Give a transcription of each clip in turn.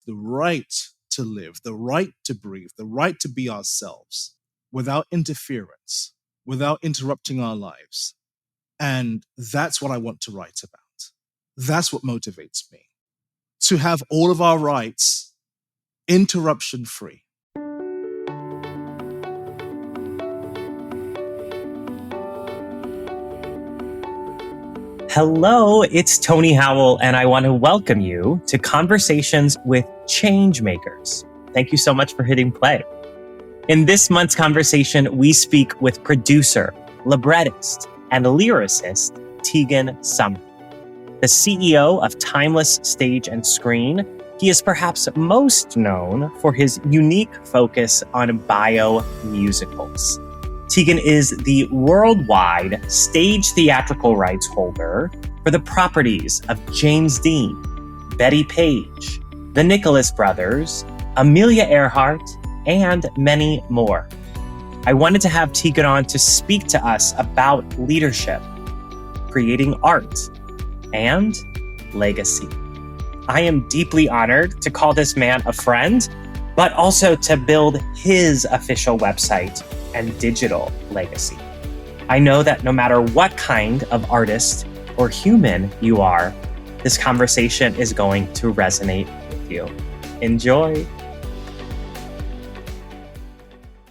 the right to live, the right to breathe, the right to be ourselves without interference, without interrupting our lives. And that's what I want to write about. That's what motivates me. To have all of our rights interruption free. Hello, it's Tony Howell, and I want to welcome you to Conversations with Changemakers. Thank you so much for hitting play. In this month's conversation, we speak with producer, librettist, and lyricist Tegan Summer. The CEO of Timeless Stage and Screen, he is perhaps most known for his unique focus on bio-musicals. Tegan is the worldwide stage theatrical rights holder for the properties of James Dean, Betty Page, the Nicholas Brothers, Amelia Earhart, and many more. I wanted to have Tegan on to speak to us about leadership, creating art, and legacy. I am deeply honored to call this man a friend, but also to build his official website and digital legacy. I know that no matter what kind of artist or human you are, this conversation is going to resonate with you. Enjoy.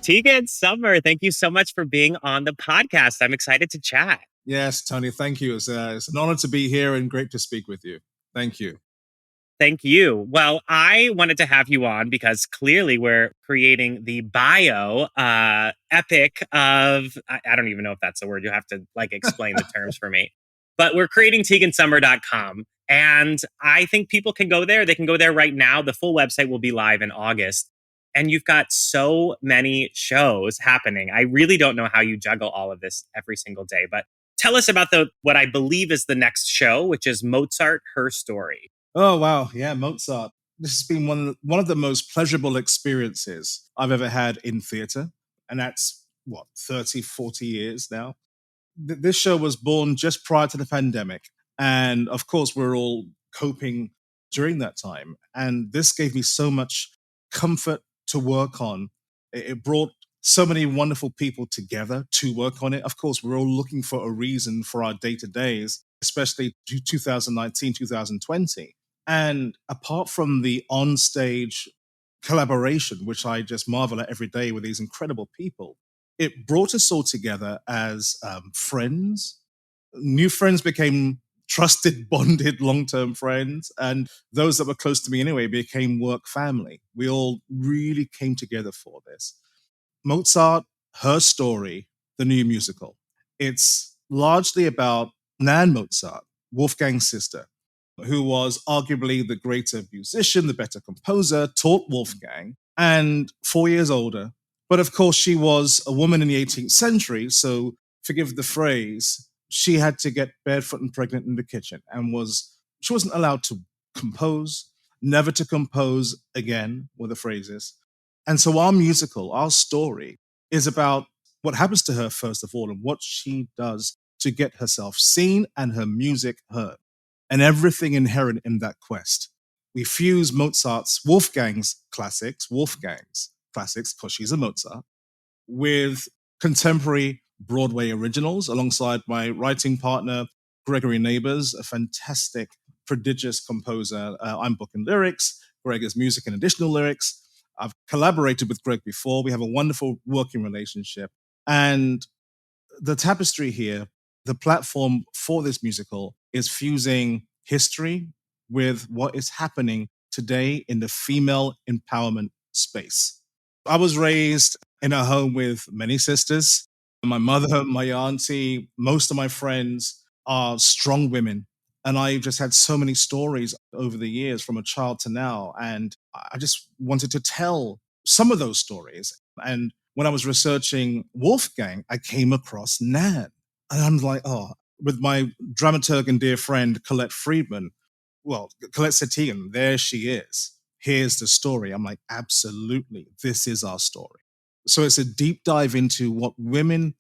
Tegan Summer, thank you so much for being on the podcast. I'm excited to chat. Yes, Tony, thank you. It's an honor to be here and great to speak with you. Thank you. Thank you. Well, I wanted to have you on because clearly we're creating the bio epic of, I don't even know if that's a word. You have to explain the terms for me. But we're creating tegansummer.com. And I think people can go there. They can go there right now. The full website will be live in August. And you've got so many shows happening. I really don't know how you juggle all of this every single day. But tell us about what I believe is the next show, which is Mozart, Her Story. Oh, wow. Yeah, Mozart. This has been one of the most pleasurable experiences I've ever had in theater. And that's, 30, 40 years now. This show was born just prior to the pandemic. And of course, we're all coping during that time. And this gave me so much comfort to work on. It brought so many wonderful people together to work on it. Of course, we're all looking for a reason for our day-to-days, especially 2019, 2020. And apart from the on-stage collaboration, which I just marvel at every day with these incredible people, it brought us all together as friends. New friends became trusted, bonded, long-term friends. And those that were close to me anyway became work family. We all really came together for this. Mozart, Her Story, the new musical. It's largely about Nan Mozart, Wolfgang's sister, who was arguably the greater musician, the better composer, taught Wolfgang, and 4 years older. But of course, she was a woman in the 18th century, so forgive the phrase, she had to get barefoot and pregnant in the kitchen and she wasn't allowed to compose, never to compose again, were the phrases. And so our musical, our story, is about what happens to her, first of all, and what she does to get herself seen and her music heard, and everything inherent in that quest. We fuse Wolfgang's classics, because she's a Mozart, with contemporary Broadway originals alongside my writing partner, Gregory Neighbors, a fantastic, prodigious composer. I'm booking lyrics, Greg is music and additional lyrics. I've collaborated with Greg before. We have a wonderful working relationship. And the tapestry here, the platform for this musical, is fusing history with what is happening today in the female empowerment space. I was raised in a home with many sisters. My mother, my auntie, most of my friends are strong women. And I just had so many stories over the years from a child to now. And I just wanted to tell some of those stories. And when I was researching Wolfgang, I came across Nan. And I'm like, with my dramaturg and dear friend, Colette Friedman. Well, Colette said, Tegan, there she is. Here's the story. I'm like, absolutely, this is our story. So it's a deep dive into what women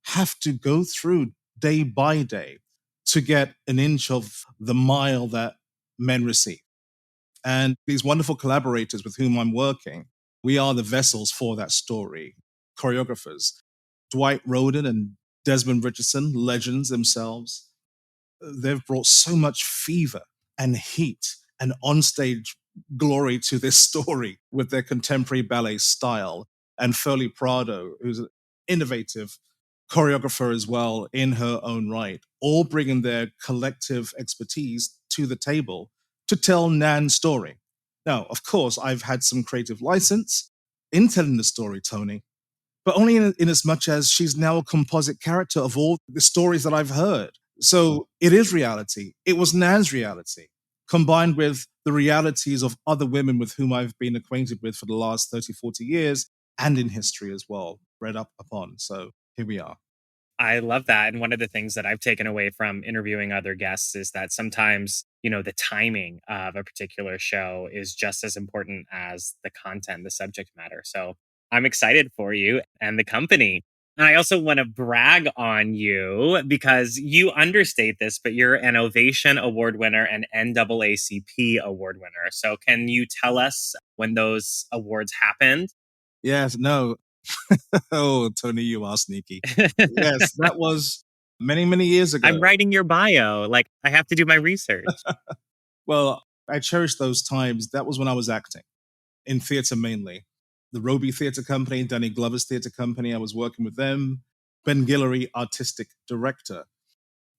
have to go through day by day to get an inch of the mile that men receive. And these wonderful collaborators with whom I'm working, we are the vessels for that story. Choreographers, Dwight Roden and Desmond Richardson, legends themselves. They've brought so much fever and heat and onstage glory to this story with their contemporary ballet style. And Furley Prado, who's an innovative choreographer as well in her own right, all bringing their collective expertise to the table to tell Nan's story. Now, of course, I've had some creative license in telling the story, Tony, but only in as much as she's now a composite character of all the stories that I've heard. So it is reality. It was Nan's reality, combined with the realities of other women with whom I've been acquainted with for the last 30, 40 years, and in history as well, read up upon. So here we are. I love that. And one of the things that I've taken away from interviewing other guests is that sometimes, the timing of a particular show is just as important as the content, the subject matter. So I'm excited for you and the company. And I also want to brag on you because you understate this, but you're an Ovation Award winner and NAACP Award winner. So can you tell us when those awards happened? Yes, no. Oh, Tony, you are sneaky. Yes, that was many, many years ago. I'm writing your bio. Like, I have to do my research. Well, I cherish those times. That was when I was acting in theatre mainly. The Roby Theatre Company, Danny Glover's theatre company, I was working with them. Ben Guillory, artistic director.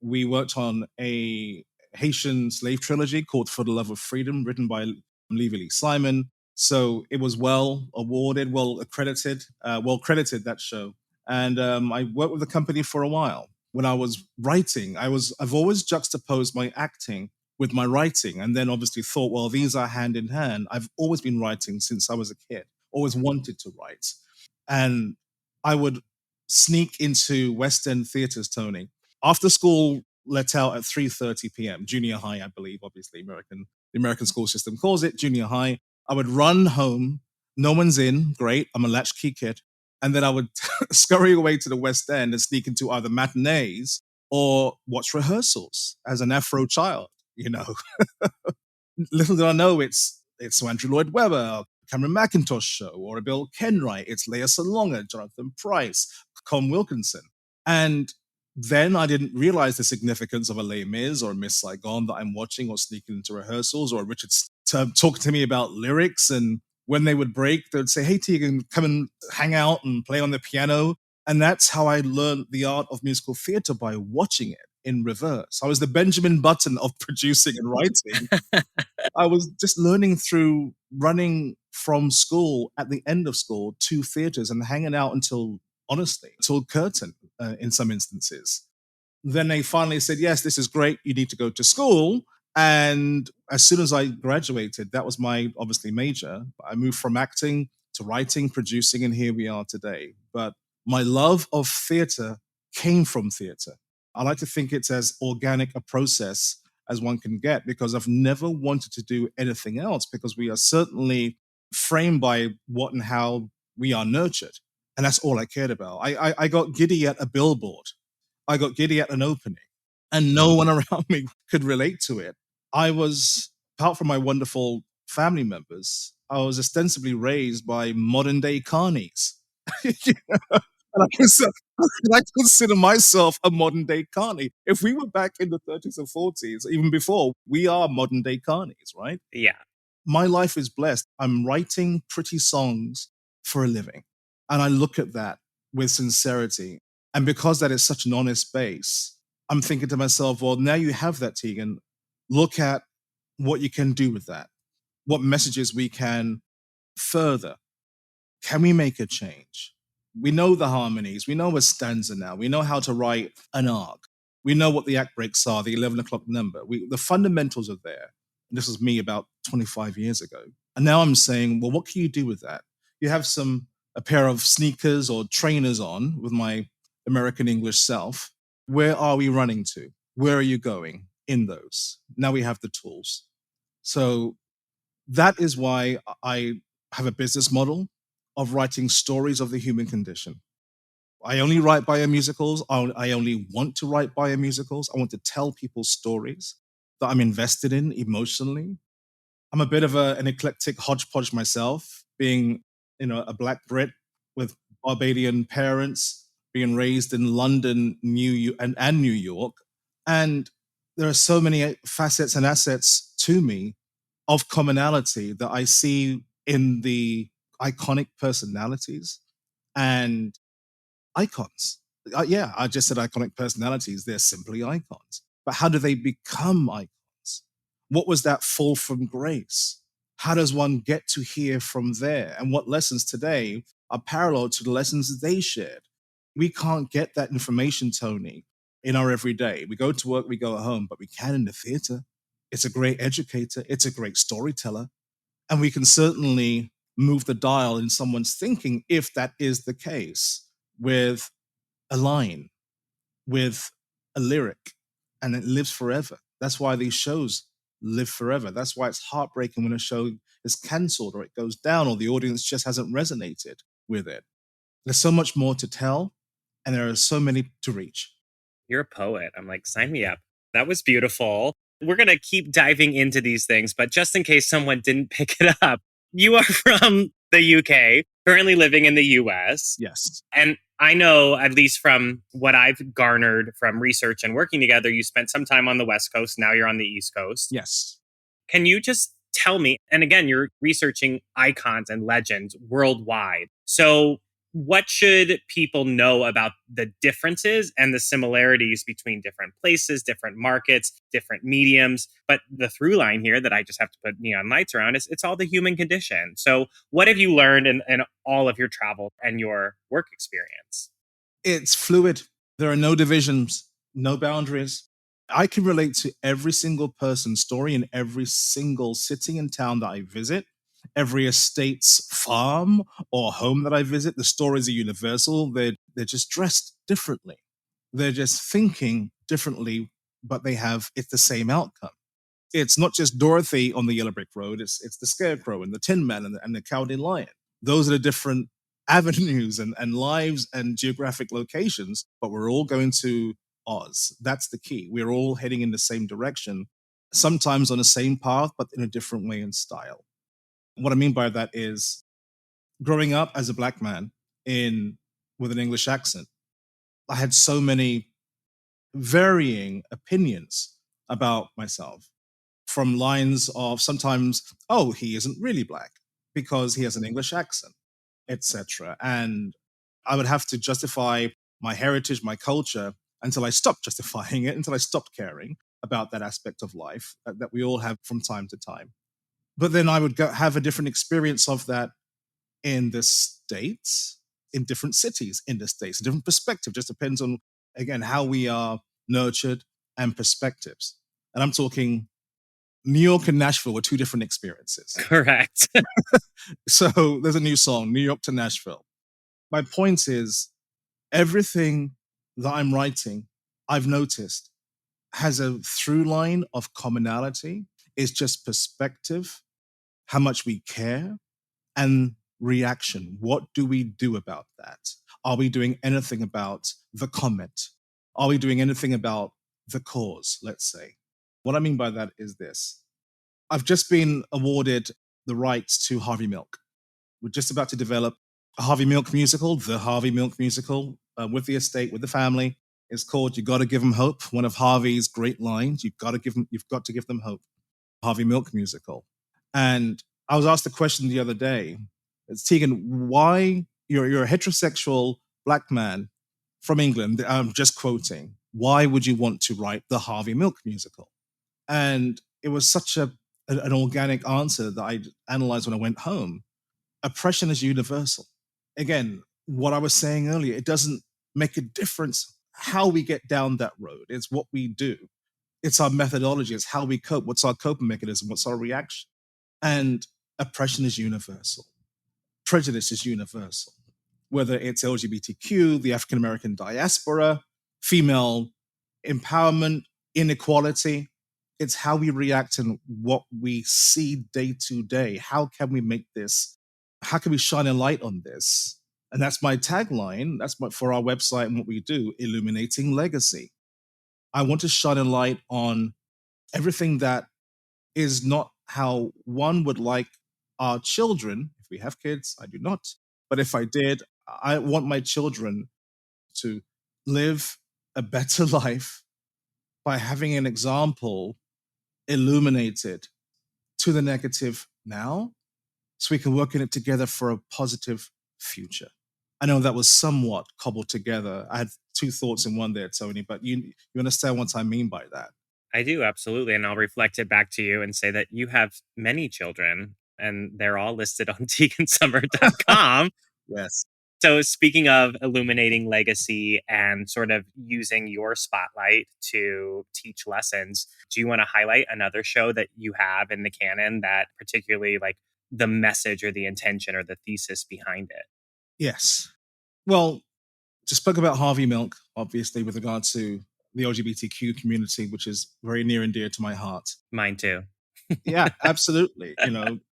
We worked on a Haitian slave trilogy called For the Love of Freedom, written by Levy Lee Simon. So it was well awarded, well accredited, well credited, that show. And I worked with the company for a while. When I was writing, I've always juxtaposed my acting with my writing, and then obviously thought, well, these are hand in hand. I've always been writing since I was a kid, always wanted to write. And I would sneak into West End theatres, Tony. After school let out at 3:30 p.m., junior high, I believe, obviously, the American school system calls it junior high. I would run home, no one's in, great, I'm a latchkey kid. And then I would scurry away to the West End and sneak into either matinees or watch rehearsals as an Afro child, you know. Little did I know it's Andrew Lloyd Webber, Cameron McIntosh show, or a Bill Kenwright. It's Leah Salonga, Jonathan Price, Con Wilkinson. And then I didn't realize the significance of a Les Mis or a Miss Saigon that I'm watching or sneaking into rehearsals, or Richard talking to me about lyrics. And when they would break, they'd say, hey, Tegan, come and hang out and play on the piano. And that's how I learned the art of musical theatre, by watching it in reverse. I was the Benjamin Button of producing and writing. I was just learning through running from school at the end of school to theatres and hanging out until curtain in some instances. Then they finally said, yes, this is great. You need to go to school. And as soon as I graduated, that was my obviously major. I moved from acting to writing, producing, and here we are today. But my love of theatre came from theatre. I like to think it's as organic a process as one can get, because I've never wanted to do anything else, because we are certainly framed by what and how we are nurtured. And that's all I cared about. I got giddy at a billboard. I got giddy at an opening, and no one around me could relate to it. I was, apart from my wonderful family members, I was ostensibly raised by modern day carnies. And I consider myself a modern day carny. If we were back in the 30s and 40s, even before, we are modern day carnies, right? Yeah. My life is blessed. I'm writing pretty songs for a living. And I look at that with sincerity. And because that is such an honest base, I'm thinking to myself, well, now you have that, Tegan. Look at what you can do with that, what messages we can further. Can we make a change? We know the harmonies. We know a stanza now. We know how to write an arc. We know what the act breaks are, the 11 o'clock number. The fundamentals are there. And this was me about 25 years ago. And now I'm saying, well, what can you do with that? You have a pair of sneakers or trainers on with my American English self. Where are we running to? Where are you going in those? Now we have the tools. So that is why I have a business model of writing stories of the human condition. I only write biomusicals. I only want to write biomusicals. I want to tell people stories that I'm invested in emotionally. I'm a bit of an eclectic hodgepodge myself, being, a Black Brit with Barbadian parents, being raised in London, and New York. And there are so many facets and assets to me of commonality that I see in the iconic personalities and icons. Yeah, I just said iconic personalities. They're simply icons. But how do they become icons? What was that fall from grace? How does one get to here from there? And what lessons today are parallel to the lessons they shared? We can't get that information, Tony, in our everyday. We go to work, we go home, but we can in the theater. It's a great educator, it's a great storyteller. And we can certainly move the dial in someone's thinking if that is the case with a line, with a lyric, and it lives forever. That's why these shows live forever. That's why it's heartbreaking when a show is cancelled or it goes down or the audience just hasn't resonated with it. There's so much more to tell, and there are so many to reach. You're a poet. I'm like, sign me up. That was beautiful. We're going to keep diving into these things, but just in case someone didn't pick it up, you are from the UK, currently living in the US. Yes. And I know, at least from what I've garnered from research and working together, you spent some time on the West Coast. Now you're on the East Coast. Yes. Can you just tell me, and again, you're researching icons and legends worldwide. So what should people know about the differences and the similarities between different places, different markets, different mediums? But the through line here that I just have to put neon lights around is it's all the human condition. So what have you learned in all of your travel and your work experience? It's fluid. There are no divisions, no boundaries. I can relate to every single person's story in every single city and town that I visit, every estate's farm or home that I visit. The stories are universal. They're just dressed differently. They're just thinking differently, but it's the same outcome. It's not just Dorothy on the Yellow Brick Road. It's the Scarecrow and the Tin Man and the Cowardly Lion. Those are the different avenues and lives and geographic locations, but we're all going to Oz. That's the key. We're all heading in the same direction, sometimes on the same path, but in a different way and style. What I mean by that is growing up as a Black man with an English accent, I had so many varying opinions about myself, from lines of sometimes, oh, he isn't really Black because he has an English accent, etc. And I would have to justify my heritage, my culture, until I stopped justifying it, until I stopped caring about that aspect of life that we all have from time to time. But then I would have a different experience of that in the States, in different cities in the States, a different perspective. Just depends on, again, how we are nurtured and perspectives. And I'm talking New York and Nashville were two different experiences. Correct. So there's a new song, New York to Nashville. My point is, everything that I'm writing, I've noticed, has a through line of commonality. It's just perspective, how much we care, and reaction. What do we do about that? Are we doing anything about the comment? Are we doing anything about the cause, let's say? What I mean by that is this. I've just been awarded the rights to Harvey Milk. We're just about to develop a Harvey Milk musical, the Harvey Milk musical, with the estate, with the family. It's called "You Gotta Give Them Hope." One of Harvey's great lines: "You've got to give them hope." Harvey Milk musical. And I was asked a question the other day. It's, Tegan, why you're a heterosexual Black man from England? I'm just quoting. Why would you want to write the Harvey Milk musical? And it was such an organic answer that I analyzed when I went home. Oppression is universal. Again, what I was saying earlier, it doesn't make a difference how we get down that road. It's what we do. It's our methodology. It's how we cope. What's our coping mechanism? What's our reaction? And oppression is universal. Prejudice is universal. Whether it's LGBTQ, the African American diaspora, female empowerment, inequality, it's how we react and what we see day to day. How can we make this? How can we shine a light on this? And that's my tagline. For our website and what we do, illuminating legacy. I want to shine a light on everything that is not how one would like our children, if we have kids, I do not, but if I did, I want my children to live a better life by having an example illuminated to the negative now, so we can work in it together for a positive future. I know that was somewhat cobbled together. I had two thoughts in one there, Tony, but you understand what I mean by that. I do, absolutely. And I'll reflect it back to you and say that you have many children and they're all listed on tegansummer.com. Yes. So, speaking of illuminating legacy and sort of using your spotlight to teach lessons, do you want to highlight another show that you have in the canon that particularly like the message or the intention or the thesis behind it? Yes. Well, just spoke about Harvey Milk, obviously, with regard to the LGBTQ community, which is very near and dear to my heart. Mine too. Yeah, absolutely.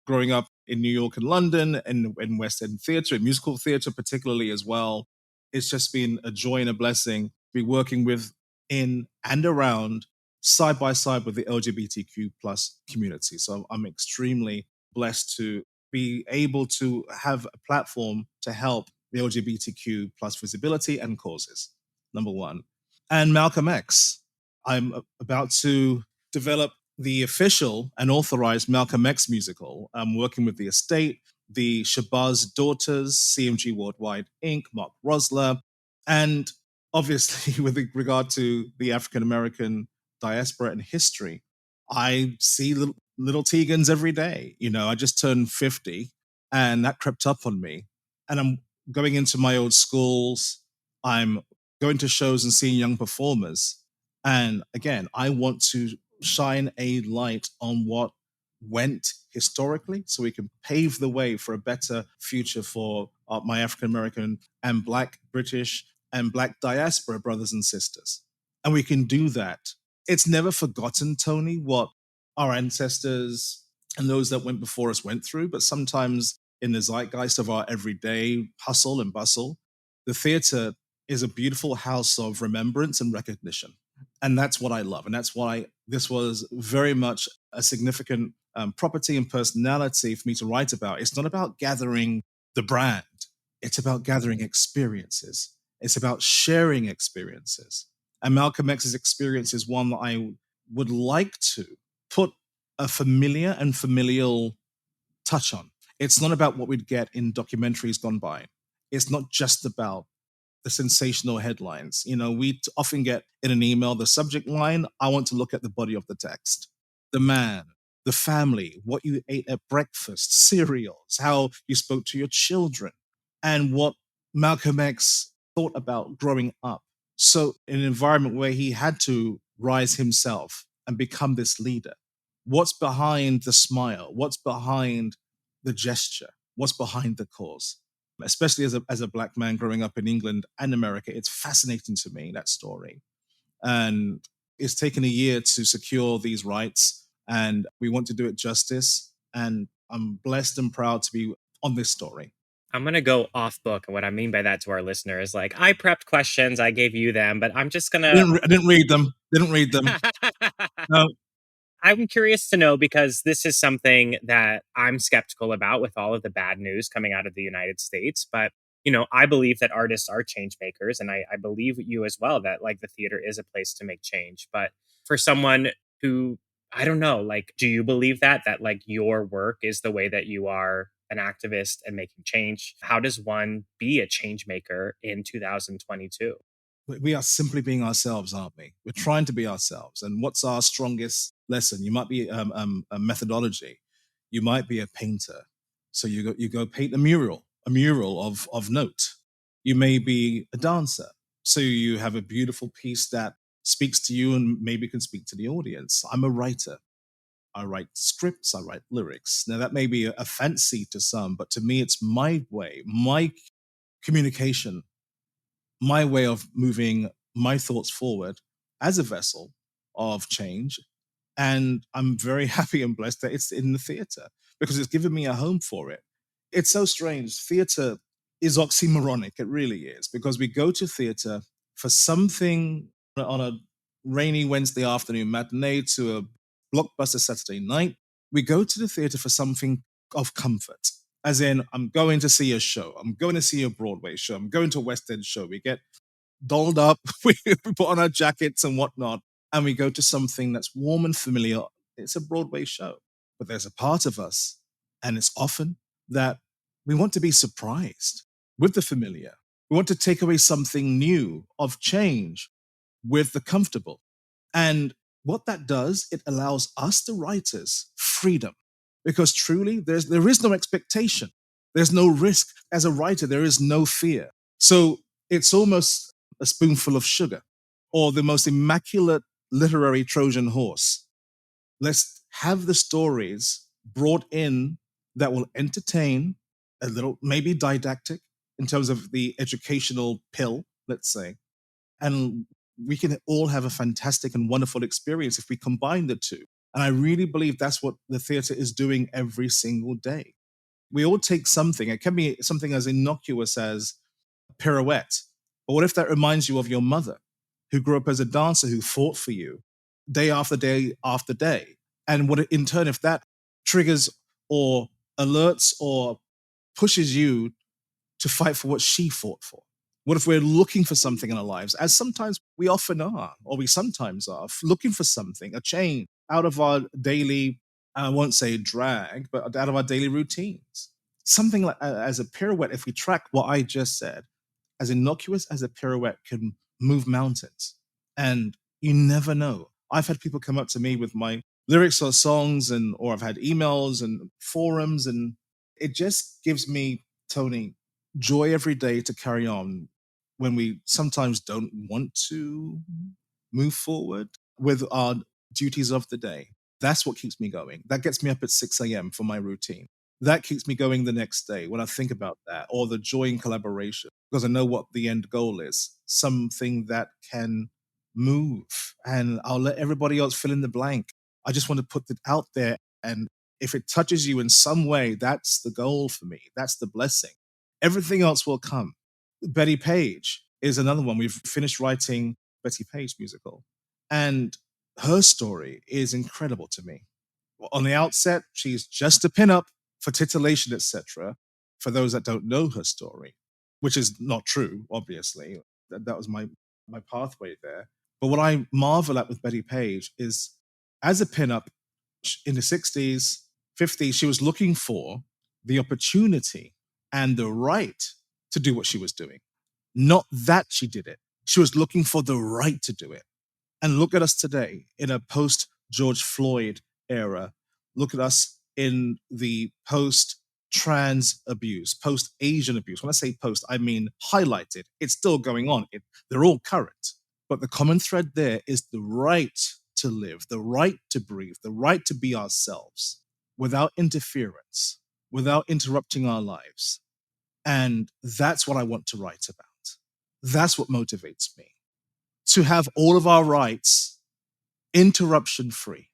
Growing up in New York and London and in West End theatre, musical theatre particularly as well, it's just been a joy and a blessing to be working with, in and around, side by side with the LGBTQ plus community. So I'm extremely blessed to be able to have a platform to help the LGBTQ plus visibility and causes, number one. And Malcolm X. I'm about to develop the official and authorized Malcolm X musical. I'm working with the estate, the Shabazz daughters, CMG Worldwide Inc., Mark Rosler, and obviously with regard to the African American diaspora and history, I see little Tegans every day. I just turned 50 and that crept up on me. And I'm going into my old schools. I'm going to shows and seeing young performers. And again, I want to shine a light on what went historically so we can pave the way for a better future for my African American and Black British and Black diaspora brothers and sisters. And we can do that. It's never forgotten, Tony, what our ancestors and those that went before us went through, but sometimes in the zeitgeist of our everyday hustle and bustle, the theater is a beautiful house of remembrance and recognition. And that's what I love. And that's why this was very much a significant property and personality for me to write about. It's not about gathering the brand. It's about gathering experiences. It's about sharing experiences. And Malcolm X's experience is one that I would like to put a familiar and familial touch on. It's not about what we'd get in documentaries gone by. It's not just about the sensational headlines. We often get in an email the subject line, I want to look at the body of the text. The man, the family, what you ate at breakfast, cereals, how you spoke to your children, and what Malcolm X thought about growing up. So in an environment where he had to rise himself and become this leader, what's behind the smile? What's behind the gesture? What's behind the cause? Especially as a Black man growing up in England and America, it's fascinating to me, that story. And it's taken a year to secure these rights, and we want to do it justice. And I'm blessed and proud to be on this story. I'm going to go off book. And what I mean by that to our listeners, like I prepped questions, I gave you them, but I'm just going to... I didn't read them. No. I'm curious to know, because this is something that I'm skeptical about with all of the bad news coming out of the United States. But, I believe that artists are change makers. And I believe you as well, that like the theater is a place to make change. But for someone who, I don't know, like, do you believe that like your work is the way that you are an activist and making change? How does one be a change maker in 2022? We are simply being ourselves, aren't we? We're trying to be ourselves. And what's our strongest lesson? You might be a methodology. You might be a painter. So you go paint a mural of note. You may be a dancer. So you have a beautiful piece that speaks to you and maybe can speak to the audience. I'm a writer. I write scripts, I write lyrics. Now that may be a fancy to some, but to me, it's my way, my communication, my way of moving my thoughts forward as a vessel of change. And I'm very happy and blessed that it's in the theater because it's given me a home for it. It's so strange. Theater is oxymoronic. It really is, because we go to theater for something on a rainy Wednesday afternoon matinee to a blockbuster Saturday night. We go to the theater for something of comfort, as in, I'm going to see a show, I'm going to see a Broadway show, I'm going to a West End show. We get dolled up, we put on our jackets and whatnot, and we go to something that's warm and familiar. It's a Broadway show. But there's a part of us, and it's often that we want to be surprised with the familiar. We want to take away something new, of change, with the comfortable. And what that does, it allows us, the writers, freedom. Because truly, there is no expectation. There's no risk. As a writer, there is no fear. So it's almost a spoonful of sugar, or the most immaculate literary Trojan horse. Let's have the stories brought in that will entertain, a little, maybe didactic in terms of the educational pill, let's say. And we can all have a fantastic and wonderful experience if we combine the two. And I really believe that's what the theater is doing every single day. We all take something. It can be something as innocuous as a pirouette. But what if that reminds you of your mother, who grew up as a dancer, who fought for you day after day after day? And what in turn, if that triggers or alerts or pushes you to fight for what she fought for? What if we're looking for something in our lives, as sometimes we often are, or we sometimes are, looking for something, a change out of our daily, I won't say drag, but out of our daily routines? Something like as a pirouette, if we track what I just said, as innocuous as a pirouette can move mountains. And you never know. I've had people come up to me with my lyrics or songs, or I've had emails and forums, and it just gives me, Tony, joy every day to carry on when we sometimes don't want to move forward with our duties of the day. That's what keeps me going. That gets me up at 6 a.m. for my routine. That keeps me going the next day when I think about that, or the joy in collaboration, because I know what the end goal is, something that can move, and I'll let everybody else fill in the blank. I just want to put it out there. And if it touches you in some way, that's the goal for me. That's the blessing. Everything else will come. Betty Page is another one. We've finished writing Betty Page musical, and her story is incredible to me. On the outset, she's just a pinup for titillation, etc. For those that don't know her story, which is not true, obviously. That was my pathway there. But what I marvel at with Betty Page is, as a pinup in the 60s, 50s, she was looking for the opportunity and the right to do what she was doing. Not that she did it. She was looking for the right to do it. And look at us today in a post George Floyd era. Look at us in the post trans abuse, post Asian abuse. When I say post, I mean highlighted. It's still going on. They're all current. But the common thread there is the right to live, the right to breathe, the right to be ourselves without interference, without interrupting our lives. And that's what I want to write about. That's what motivates me. To have all of our rights interruption free.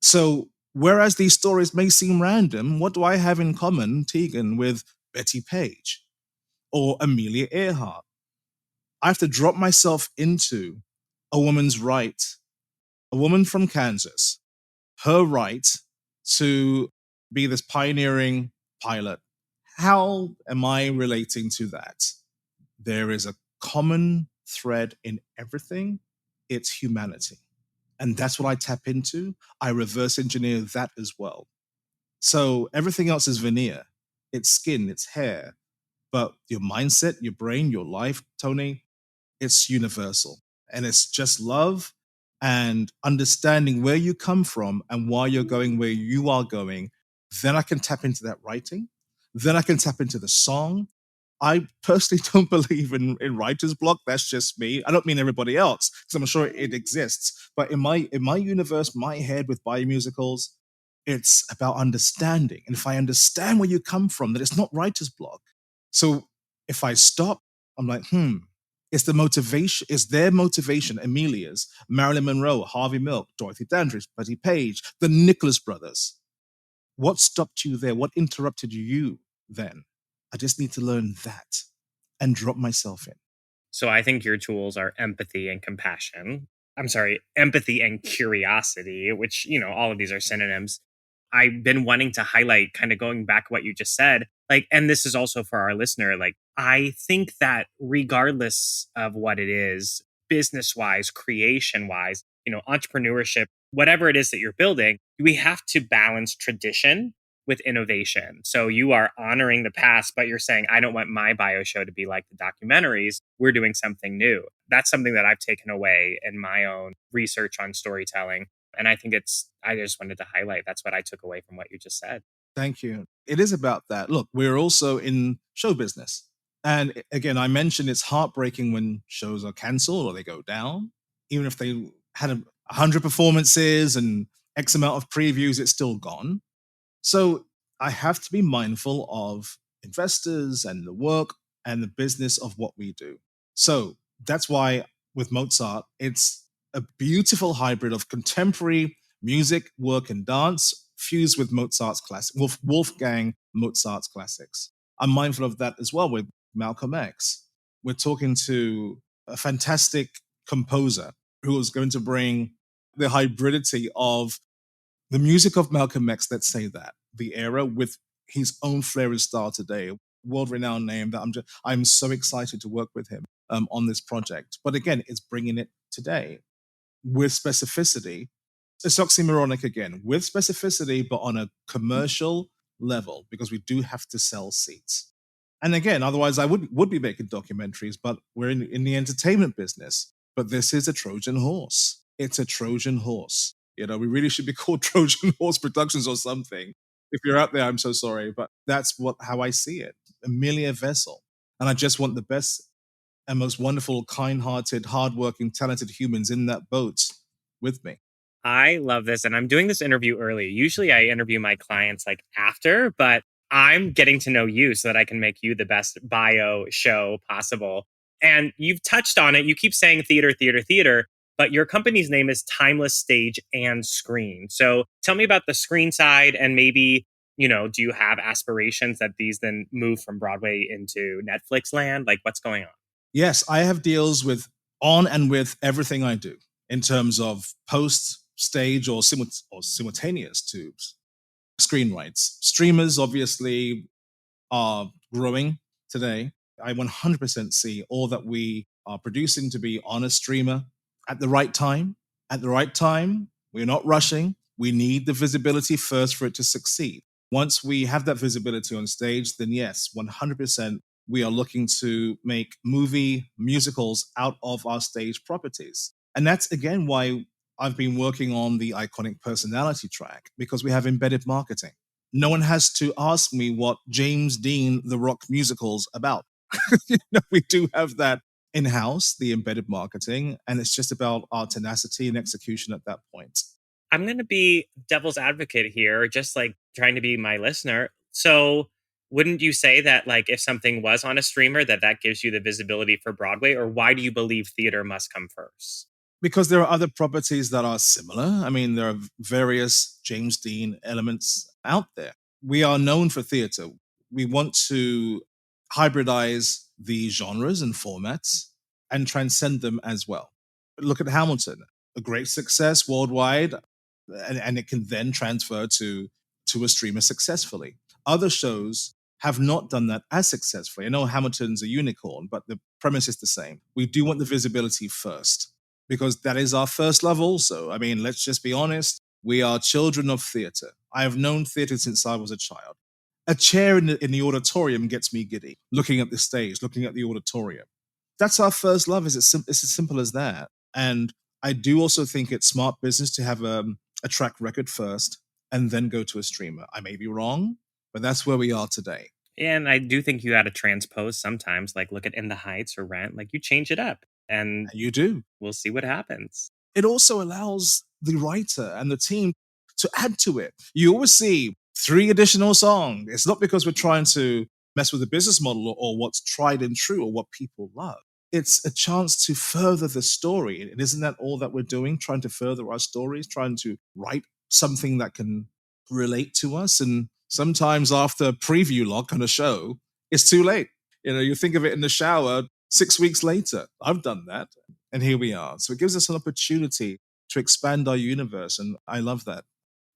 So, whereas these stories may seem random, what do I have in common, Tegan, with Betty Page or Amelia Earhart? I have to drop myself into a woman's right, a woman from Kansas, her right to be this pioneering pilot. How am I relating to that? There is a common thread in everything. It's humanity. And that's what I tap into. I reverse engineer that as well. So everything else is veneer. It's skin, it's hair. But your mindset, your brain, your life, Tony, it's universal. And it's just love and understanding where you come from and why you're going where you are going. Then I can tap into that writing. Then I can tap into the song. I personally don't believe in writer's block. That's just me. I don't mean everybody else, because I'm sure it exists. But in my universe, my head with biomusicals, it's about understanding. And if I understand where you come from, that it's not writer's block. So if I stop, I'm like, it's the motivation, it's their motivation, Amelia's, Marilyn Monroe, Harvey Milk, Dorothy Dandridge, Betty Page, the Nicholas brothers. What stopped you there? What interrupted you then? I just need to learn that and drop myself in. So I think your tools are empathy and compassion. I'm sorry, empathy and curiosity, which, all of these are synonyms. I've been wanting to highlight, kind of going back what you just said, like, and this is also for our listener, like, I think that regardless of what it is, business wise, creation wise, entrepreneurship, whatever it is that you're building, we have to balance tradition with innovation. So you are honoring the past, but you're saying, I don't want my bio show to be like the documentaries. We're doing something new. That's something that I've taken away in my own research on storytelling. And I think I just wanted to highlight that's what I took away from what you just said. Thank you. It is about that. Look, we're also in show business. And again, I mentioned it's heartbreaking when shows are canceled or they go down. Even if they had 100 performances and X amount of previews, it's still gone. So I have to be mindful of investors and the work and the business of what we do. So that's why with Mozart, it's a beautiful hybrid of contemporary music, work, and dance fused with Mozart's classic, Wolfgang Mozart's classics. I'm mindful of that as well with Malcolm X. We're talking to a fantastic composer who is going to bring the hybridity of the music of Malcolm X, let's say that, the era with his own flair and style today, world-renowned name that I'm so excited to work with him on this project. But again, it's bringing it today with specificity. It's oxymoronic again, with specificity, but on a commercial level, because we do have to sell seats. And again, otherwise I would be making documentaries, but we're in the entertainment business. But this is a Trojan horse. It's a Trojan horse. We really should be called Trojan Horse Productions or something. If you're out there, I'm so sorry, but that's how I see it. Amelia Vessel. And I just want the best and most wonderful, kind-hearted, hardworking, talented humans in that boat with me. I love this. And I'm doing this interview early. Usually I interview my clients like after, but I'm getting to know you so that I can make you the best bio show possible. And you've touched on it. You keep saying theater, theater, theater, but your company's name is Timeless Stage and Screen. So tell me about the screen side and maybe, do you have aspirations that these then move from Broadway into Netflix land? Like what's going on? Yes, I have deals on and with everything I do in terms of post, stage, or simultaneous to screen rights. Streamers obviously are growing today. I 100% see all that we are producing to be on a streamer at the right time. At the right time, we're not rushing. We need the visibility first for it to succeed. Once we have that visibility on stage, then yes, 100% we are looking to make movie musicals out of our stage properties. And that's again why I've been working on the iconic personality track, because we have embedded marketing. No one has to ask me what James Dean The Rock musical's about. We do have that in-house, the embedded marketing, and it's just about our tenacity and execution at that point. I'm going to be devil's advocate here, just like trying to be my listener. So wouldn't you say that like if something was on a streamer, that gives you the visibility for Broadway? Or why do you believe theater must come first? Because there are other properties that are similar. I mean, there are various James Dean elements out there. We are known for theater. We want to hybridize the genres and formats and transcend them as well. Look at Hamilton, a great success worldwide, and it can then transfer to a streamer successfully. Other shows have not done that as successfully. I know Hamilton's a unicorn, but the premise is the same. We do want the visibility first, because that is our first love also. I mean, let's just be honest. We are children of theater. I have known theater since I was a child. A chair in the auditorium gets me giddy, looking at the stage, looking at the auditorium. That's our first love. It's as simple as that. And I do also think it's smart business to have a track record first and then go to a streamer. I may be wrong, but that's where we are today. And I do think you got to transpose sometimes, like look at In the Heights or Rent, like you change it up. And you do. We'll see what happens. It also allows the writer and the team to add to it. You always see 3 additional songs. It's not because we're trying to mess with the business model or what's tried and true or what people love. It's a chance to further the story. And isn't that all that we're doing? Trying to further our stories, trying to write something that can relate to us. And sometimes after preview lock on a show, it's too late. You think of it in the shower 6 weeks later. I've done that. And here we are. So it gives us an opportunity to expand our universe. And I love that.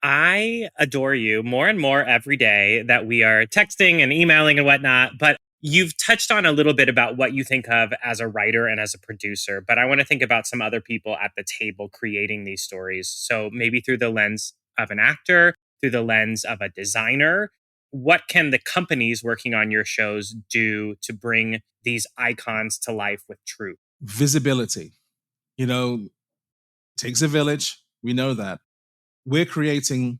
I adore you more and more every day that we are texting and emailing and whatnot. But you've touched on a little bit about what you think of as a writer and as a producer. But I want to think about some other people at the table creating these stories. So maybe through the lens of an actor, through the lens of a designer. What can the companies working on your shows do to bring these icons to life with truth? Visibility. You know, takes a village. We know that. We're creating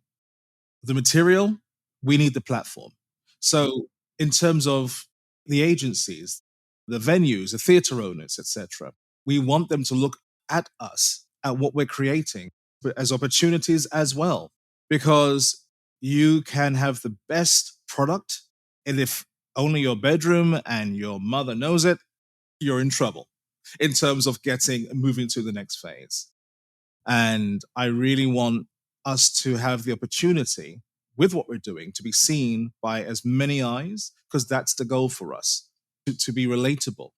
the material, we need the platform. So, in terms of the agencies, the venues, the theater owners, etc., we want them to look at us, at what we're creating, but as opportunities as well, because you can have the best product, and if only your bedroom and your mother knows it, you're in trouble in terms of moving to the next phase. And I really want us to have the opportunity with what we're doing to be seen by as many eyes, because that's the goal for us to be relatable,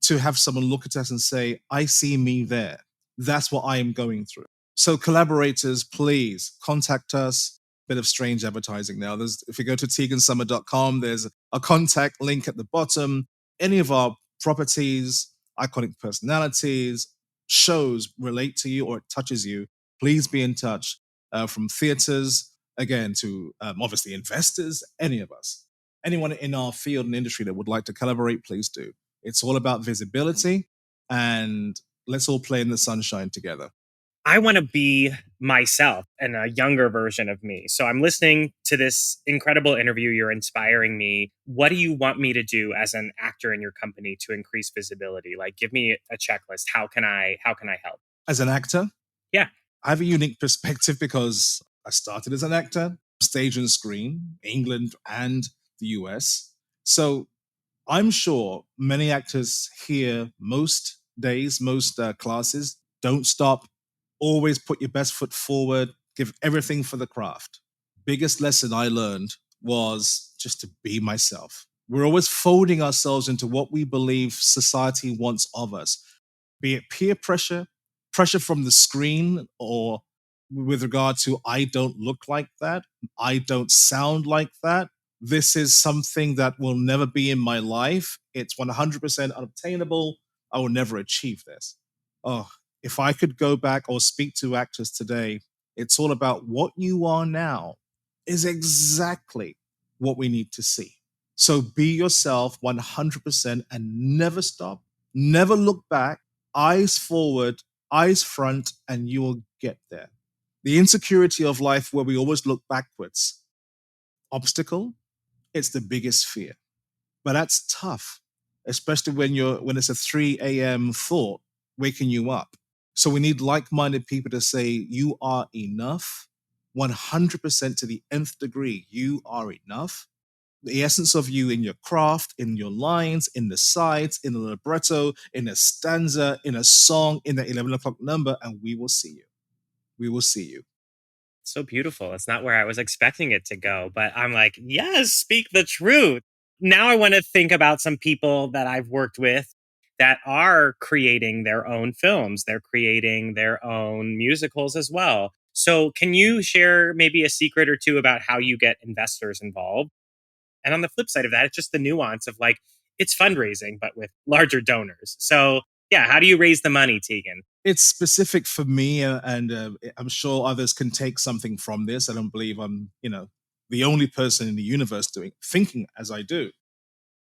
to have someone look at us and say, I see me there. That's what I am going through. So, collaborators, please contact us. Bit of strange advertising now. If you go to tegansummer.com, there's a contact link at the bottom. Any of our properties, iconic personalities, shows relate to you or it touches you, please be in touch. From theaters, again, to obviously investors, any of us, anyone in our field and industry that would like to collaborate, please do. It's all about visibility, and let's all play in the sunshine together. I want to be myself and a younger version of me. So I'm listening to this incredible interview. You're inspiring me. What do you want me to do as an actor in your company to increase visibility? Like, give me a checklist. How can I help? As an actor, Yeah. I have a unique perspective because I started as an actor, stage and screen, England and the US. So I'm sure many actors here, most days, most classes, don't stop. Always put your best foot forward, give everything for the craft. Biggest lesson I learned was just to be myself. We're always folding ourselves into what we believe society wants of us, be it peer pressure, pressure from the screen, or with regard to I don't look like that, I don't sound like that. This is something that will never be in my life. It's 100% unobtainable. I will never achieve this. Oh, if I could go back or speak to actors today, it's all about what you are now is exactly what we need to see. So be yourself 100% and never stop, never look back, eyes forward, eyes front, and you will get there. The insecurity of life where we always look backwards, obstacle, it's the biggest fear. But that's tough, especially when it's a 3 a.m. thought waking you up. So we need like-minded people to say, you are enough, 100% to the nth degree. You are enough. The essence of you in your craft, in your lines, in the sides, in the libretto, in a stanza, in a song, in the 11 o'clock number, and we will see you. We will see you. So beautiful. It's not where I was expecting it to go, but I'm like, yes, speak the truth. Now I want to think about some people that I've worked with that are creating their own films. They're creating their own musicals as well. So, can you share maybe a secret or two about how you get investors involved? And on the flip side of that, it's just the nuance of like, it's fundraising, but with larger donors. So, yeah, how do you raise the money, Tegan? It's specific for me, and I'm sure others can take something from this. I don't believe I'm, the only person in the universe thinking as I do.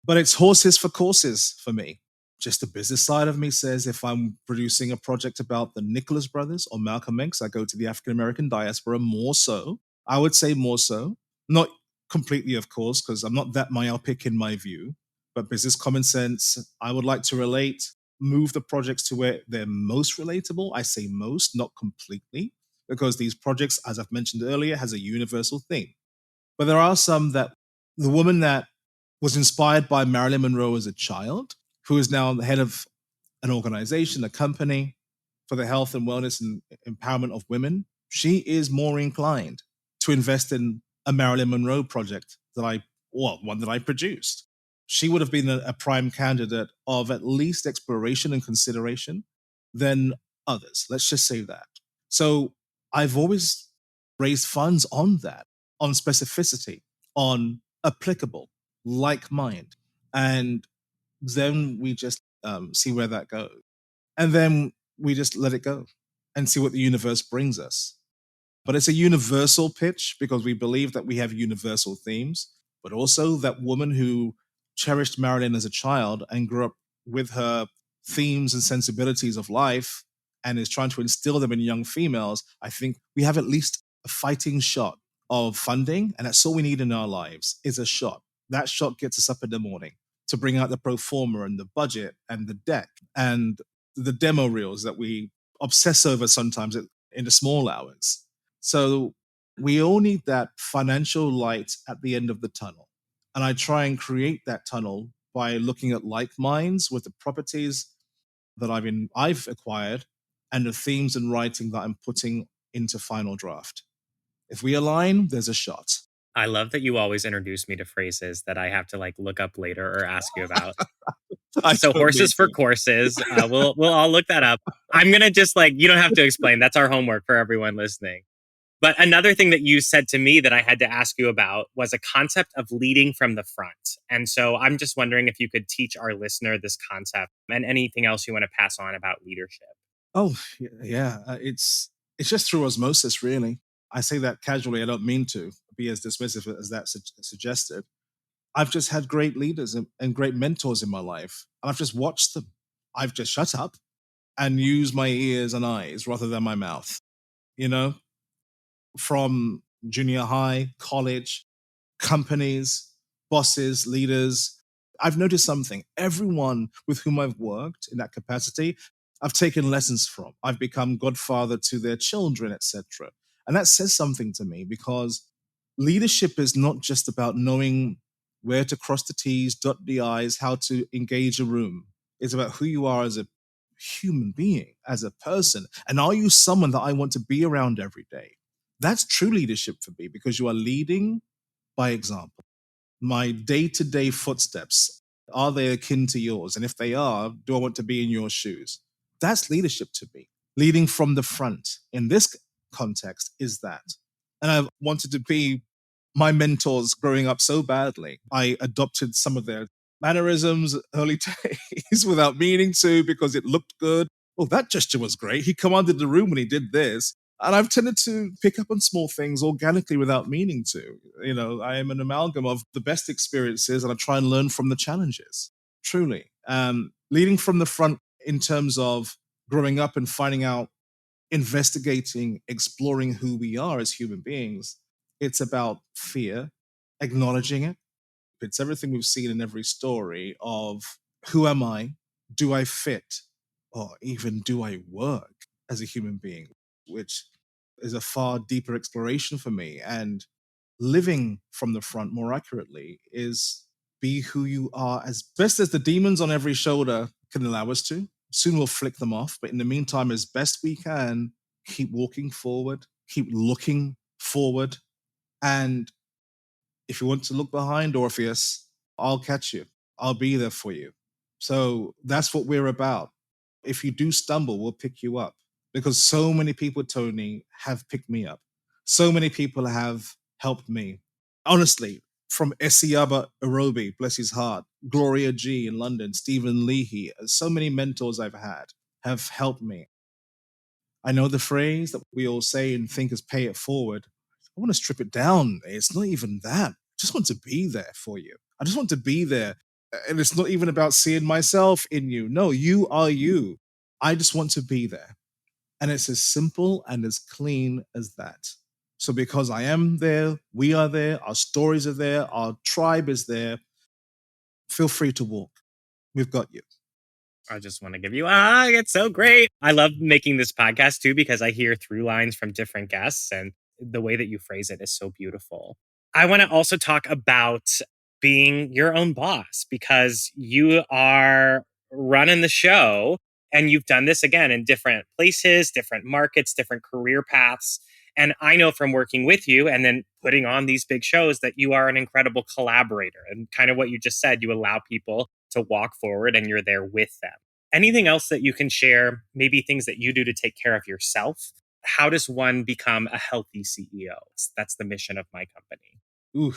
But it's horses for courses for me. Just the business side of me says if I'm producing a project about the Nicholas brothers or Malcolm X, I go to the African American diaspora more so. I would say more so. Not completely, of course, because I'm not that myopic in my view, but business common sense. I would like to move the projects to where they're most relatable. I say most, not completely, because these projects, as I've mentioned earlier, has a universal theme. But there are some that the woman that was inspired by Marilyn Monroe as a child, who is now the head of an organization, a company for the health and wellness and empowerment of women, she is more inclined to invest in a Marilyn Monroe project one that I produced. She would have been a prime candidate of at least exploration and consideration than others. Let's just say that. So I've always raise funds on that, on specificity, on applicable, like mind. And then we just see where that goes. And then we just let it go and see what the universe brings us. But it's a universal pitch because we believe that we have universal themes, but also that woman who cherished Marilyn as a child and grew up with her themes and sensibilities of life and is trying to instill them in young females. I think we have at least a fighting shot of funding, and that's all we need in our lives is a shot. That shot gets us up in the morning to bring out the pro forma and the budget and the deck and the demo reels that we obsess over sometimes in the small hours. So we all need that financial light at the end of the tunnel. And I try and create that tunnel by looking at like minds with the properties that I've acquired and the themes and writing that I'm putting into final draft. If we align, there's a shot. I love that you always introduce me to phrases that I have to like look up later or ask you about. So horses for courses. We'll all look that up. I'm going to just you don't have to explain. That's our homework for everyone listening. But another thing that you said to me that I had to ask you about was a concept of leading from the front. And so I'm just wondering if you could teach our listener this concept and anything else you want to pass on about leadership. Oh, yeah. It's just through osmosis, really. I say that casually. I don't mean to be as dismissive as that suggested. I've just had great leaders and great mentors in my life, and I've just watched them. I've just shut up and used my ears and eyes rather than my mouth. From junior high, college, companies, bosses, leaders, I've noticed something. Everyone with whom I've worked in that capacity, I've taken lessons from. I've become godfather to their children, etc. And that says something to me because leadership is not just about knowing where to cross the T's, dot the I's, how to engage a room. It's about who you are as a human being, as a person. And are you someone that I want to be around every day? That's true leadership for me because you are leading by example. My day-to-day footsteps, are they akin to yours? And if they are, do I want to be in your shoes? That's leadership to me. Leading from the front in this context is that. And I wanted to be my mentors growing up so badly. I adopted some of their mannerisms early days without meaning to because it looked good. Oh, that gesture was great. He commanded the room when he did this. And I've tended to pick up on small things organically without meaning to. I am an amalgam of the best experiences and I try and learn from the challenges, truly. Leading from the front in terms of growing up and finding out, investigating, exploring who we are as human beings. It's about fear, acknowledging it. It's everything we've seen in every story of who am I? Do I fit? Or even do I work as a human being? Which is a far deeper exploration for me. And living from the front more accurately is be who you are as best as the demons on every shoulder can allow us to. Soon we'll flick them off. But in the meantime, as best we can, keep walking forward, keep looking forward. And if you want to look behind, Orpheus, I'll catch you. I'll be there for you. So that's what we're about. If you do stumble, we'll pick you up. Because so many people, Tony, have picked me up. So many people have helped me. Honestly, from Esiaba Arobi, bless his heart, Gloria G in London, Stephen Leahy, so many mentors I've had have helped me. I know the phrase that we all say and think is pay it forward. I want to strip it down. It's not even that. I just want to be there for you. I just want to be there. And it's not even about seeing myself in you. No, you are you. I just want to be there. And it's as simple and as clean as that. So because I am there, we are there, our stories are there, our tribe is there, feel free to walk. We've got you. I just want to give you, it's so great. I love making this podcast too, because I hear through lines from different guests and the way that you phrase it is so beautiful. I want to also talk about being your own boss because you are running the show and you've done this again in different places, different markets, different career paths. And I know from working with you and then putting on these big shows that you are an incredible collaborator. And kind of what you just said, you allow people to walk forward and you're there with them. Anything else that you can share, maybe things that you do to take care of yourself How does one become a healthy CEO? That's the mission of my company. Ooh,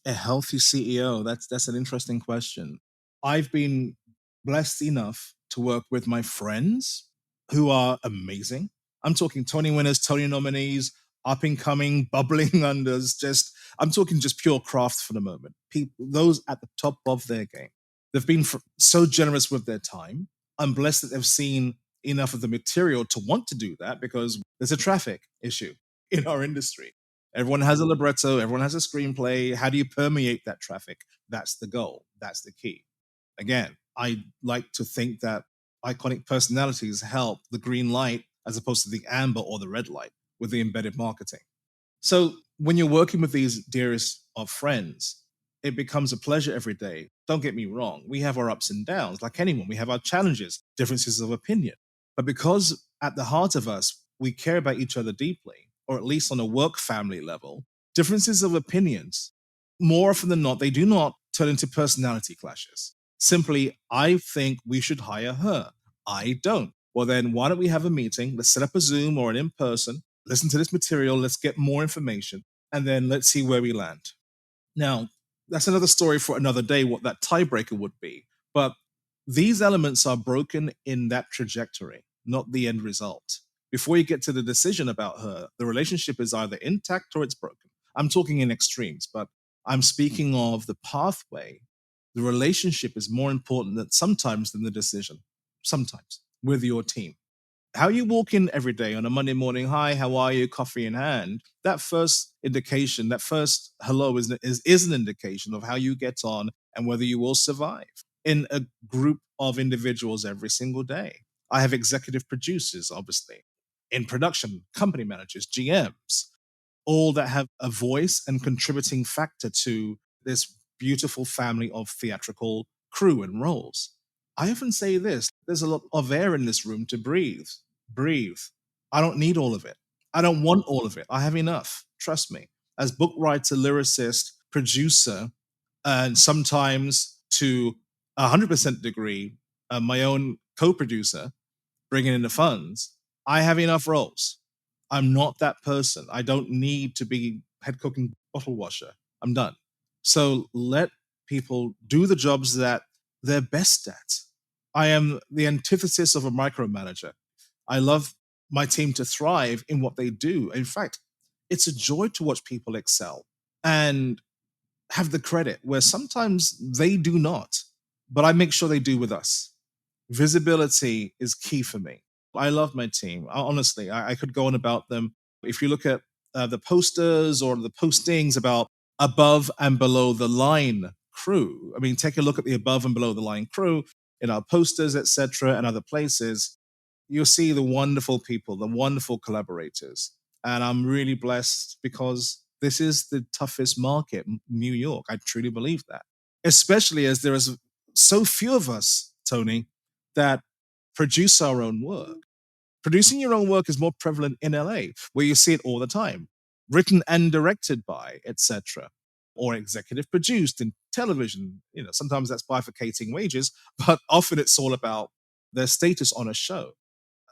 a healthy CEO. That's an interesting question. I've been blessed enough to work with my friends who are amazing. I'm talking Tony winners, Tony nominees, up and coming, bubbling unders. Just I'm talking just pure craft for the moment. People, those at the top of their game. They've been so generous with their time. I'm blessed that they've seen enough of the material to want to do that because there's a traffic issue in our industry. Everyone has a libretto, everyone has a screenplay. How do you permeate that traffic? That's the goal. That's the key. Again, I like to think that iconic personalities help the green light as opposed to the amber or the red light with the embedded marketing. So when you're working with these dearest of friends, it becomes a pleasure every day. Don't get me wrong. We have our ups and downs, like anyone. We have our challenges, differences of opinion. But because at the heart of us, we care about each other deeply, or at least on a work family level, differences of opinions, more often than not, they do not turn into personality clashes. Simply, I think we should hire her. I don't. Well, then why don't we have a meeting? Let's set up a Zoom or an in person, listen to this material, let's get more information, and then let's see where we land. Now, that's another story for another day, what that tiebreaker would be. But these elements are broken in that trajectory, not the end result. Before you get to the decision about her, the relationship is either intact or it's broken. I'm talking in extremes, but I'm speaking of the pathway. The relationship is more important sometimes than the decision, sometimes with your team. How you walk in every day on a Monday morning, hi, how are you, coffee in hand, that first indication, that first hello is an indication of how you get on and whether you will survive in a group of individuals every single day. I have executive producers, obviously, in production, company managers, GMs, all that have a voice and contributing factor to this beautiful family of theatrical crew and roles. I often say this, there's a lot of air in this room to breathe. Breathe. I don't need all of it. I don't want all of it. I have enough. Trust me. As book writer, lyricist, producer, and sometimes to 100% degree, my own co producer, bringing in the funds, I have enough roles. I'm not that person. I don't need to be head cook and bottle washer. I'm done. So let people do the jobs that they're best at. I am the antithesis of a micromanager. I love my team to thrive in what they do. In fact, it's a joy to watch people excel and have the credit where sometimes they do not, but I make sure they do with us. Visibility is key for me. I love my team. Honestly, I could go on about them. If you look at the posters or the postings about above and below the line crew, I mean, take a look at the above and below the line crew in our posters, etc., and other places. You'll see the wonderful people, the wonderful collaborators. And I'm really blessed because this is the toughest market, New York. I truly believe that, especially as there is so few of us, Tony, that produce our own work. Producing your own work is more prevalent in LA, where you see it all the time, written and directed by, etc., or executive produced in television. You know, sometimes that's bifurcating wages, but often it's all about their status on a show.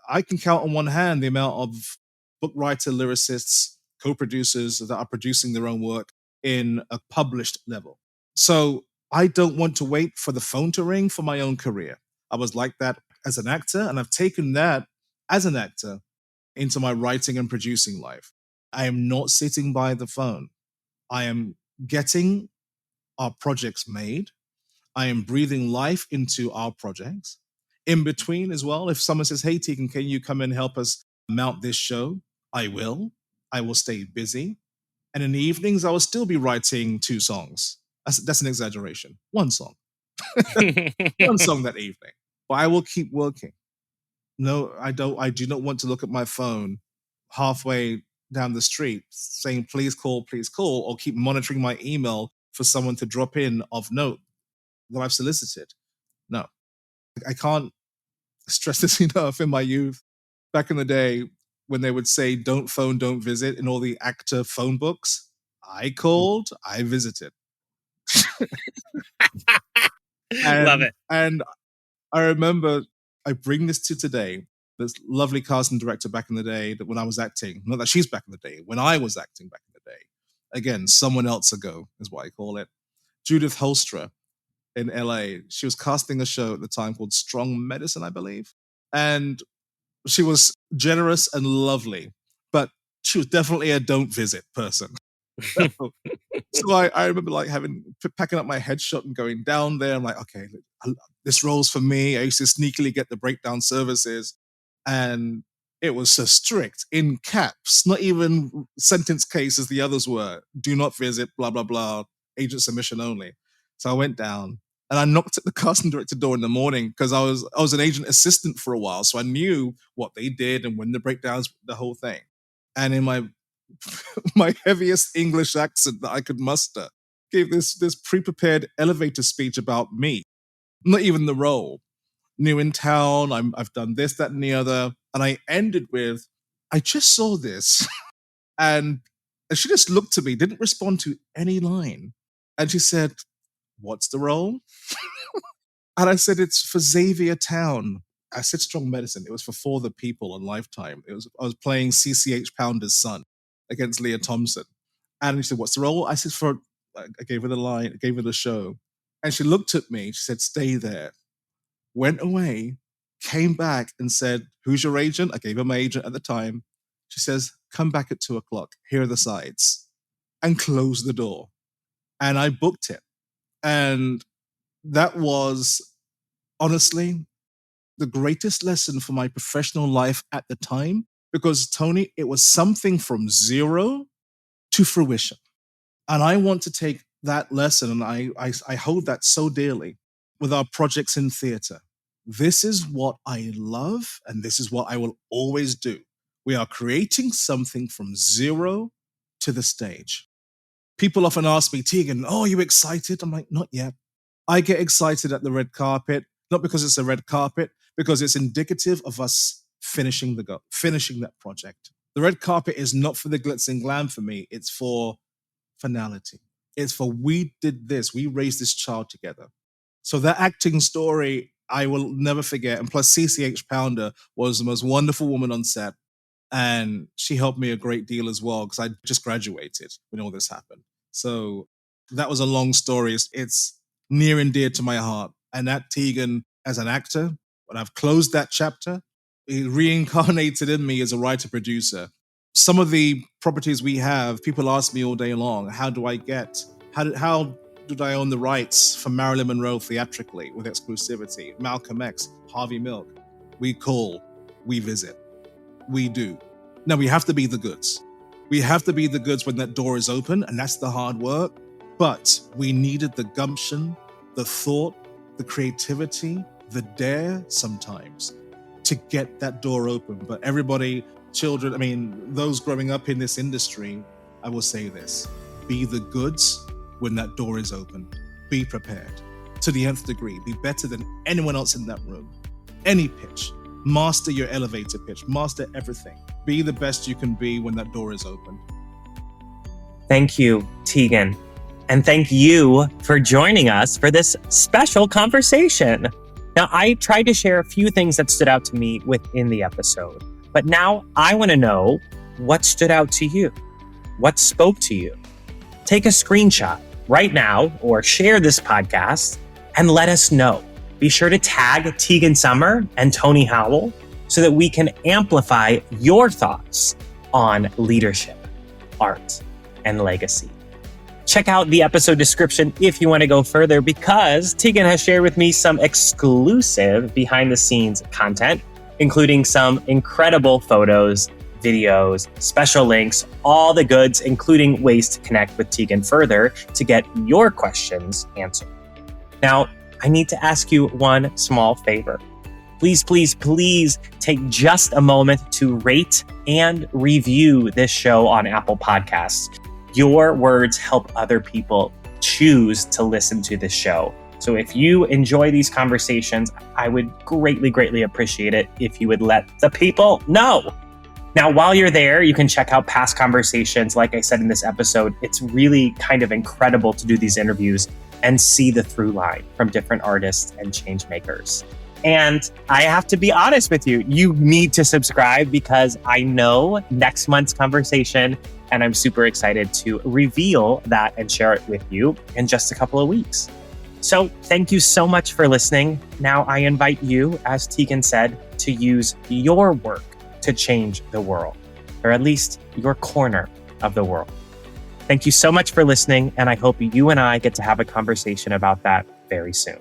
I can count on one hand the amount of book writer, lyricists, co-producers that are producing their own work in a published level. So I don't want to wait for the phone to ring for my own career. I was like that as an actor, and I've taken that as an actor into my writing and producing life. I am not sitting by the phone. I am getting our projects made. I am breathing life into our projects. In between as well, if someone says, hey, Tegan, can you come and help us mount this show? I will. I will stay busy. And in the evenings, I will still be writing 2 songs. That's an exaggeration. 1 song. 1 song that evening. But I will keep working. No, I don't. I do not want to look at my phone halfway down the street saying, please call, or keep monitoring my email for someone to drop in of note that I've solicited. No, I can't stress this enough. In my youth, back in the day, when they would say, don't phone, don't visit in all the actor phone books, I called, I visited. Love it. And I remember, I bring this to today. this lovely casting director back in the day, that when I was acting, not that she's back in the day, when I was acting back in the day, again, someone else ago is what I call it, Judith Holstra in LA. She was casting a show at the time called Strong Medicine, I believe. And she was generous and lovely, but she was definitely a don't visit person. So I remember like packing up my headshot and going down there. I'm like, okay, this role's for me. I used to sneakily get the breakdown services, and it was so strict in caps, not even sentence case as the others were. Do not visit, blah, blah, blah, agent submission only. So I went down and I knocked at the casting director door in the morning because I was an agent assistant for a while. So I knew what they did and when the breakdowns, the whole thing. And in my heaviest English accent that I could muster, gave this pre-prepared elevator speech about me, not even the role. New in town, I've done this, that, and the other. And I ended with, I just saw this. And she just looked at me, didn't respond to any line. And she said, what's the role? And I said, it's for Xavier Town. I said Strong Medicine. It was for the People on Lifetime. I was playing CCH Pounder's son against Leah Thompson. And she said, what's the role? I said, I gave her the line, I gave her the show. And she looked at me, she said, stay there. Went away, came back and said, who's your agent? I gave her my agent at the time. She says, come back at 2:00. Here are the sides. And closed the door. And I booked it. And that was, honestly, the greatest lesson for my professional life at the time. Because, Tony, it was something from zero to fruition. And I want to take that lesson, and I hold that so dearly with our projects in theatre. This is what I love, and this is what I will always do. We are creating something from zero to the stage. People often ask me, Tegan, are you excited? I'm like, not yet. I get excited at the red carpet, not because it's a red carpet, because it's indicative of us finishing that project. The red carpet is not for the glitz and glam for me. It's for finality. It's for we did this. We raised this child together. So that acting story, I will never forget. And plus, CCH Pounder was the most wonderful woman on set. And she helped me a great deal as well, because I just graduated when all this happened. So that was a long story. It's near and dear to my heart. And that Tegan, as an actor, when I've closed that chapter, it reincarnated in me as a writer-producer. Some of the properties we have, people ask me all day long, how did I own the rights for Marilyn Monroe theatrically with exclusivity? Malcolm X, Harvey Milk. We call, we visit, we do. Now we have to be the goods. We have to be the goods when that door is open, and that's the hard work. But we needed the gumption, the thought, the creativity, the dare sometimes to get that door open. But everybody, children, those growing up in this industry, I will say this, be the goods when that door is open. Be prepared to the nth degree. Be better than anyone else in that room. Any pitch. Master your elevator pitch. Master everything. Be the best you can be when that door is open. Thank you, Tegan. And thank you for joining us for this special conversation. Now, I tried to share a few things that stood out to me within the episode, but now I want to know what stood out to you. What spoke to you? Take a screenshot right now or share this podcast and let us know. Be sure to tag Tegan Summer and Tony Howell so that we can amplify your thoughts on leadership, art, and legacy. Check out the episode description if you want to go further, because Tegan has shared with me some exclusive behind-the-scenes content, including some incredible photos, videos, special links, all the goods, including ways to connect with Tegan further to get your questions answered. Now, I need to ask you one small favor. Please, please, please take just a moment to rate and review this show on Apple Podcasts. Your words help other people choose to listen to this show. So if you enjoy these conversations, I would greatly, greatly appreciate it if you would let the people know. Now, while you're there, you can check out past conversations. Like I said in this episode, it's really kind of incredible to do these interviews and see the through line from different artists and change makers. And I have to be honest with you, you need to subscribe because I know next month's conversation, and I'm super excited to reveal that and share it with you in just a couple of weeks. So thank you so much for listening. Now I invite you, as Tegan said, to use your work to change the world, or at least your corner of the world. Thank you so much for listening, and I hope you and I get to have a conversation about that very soon.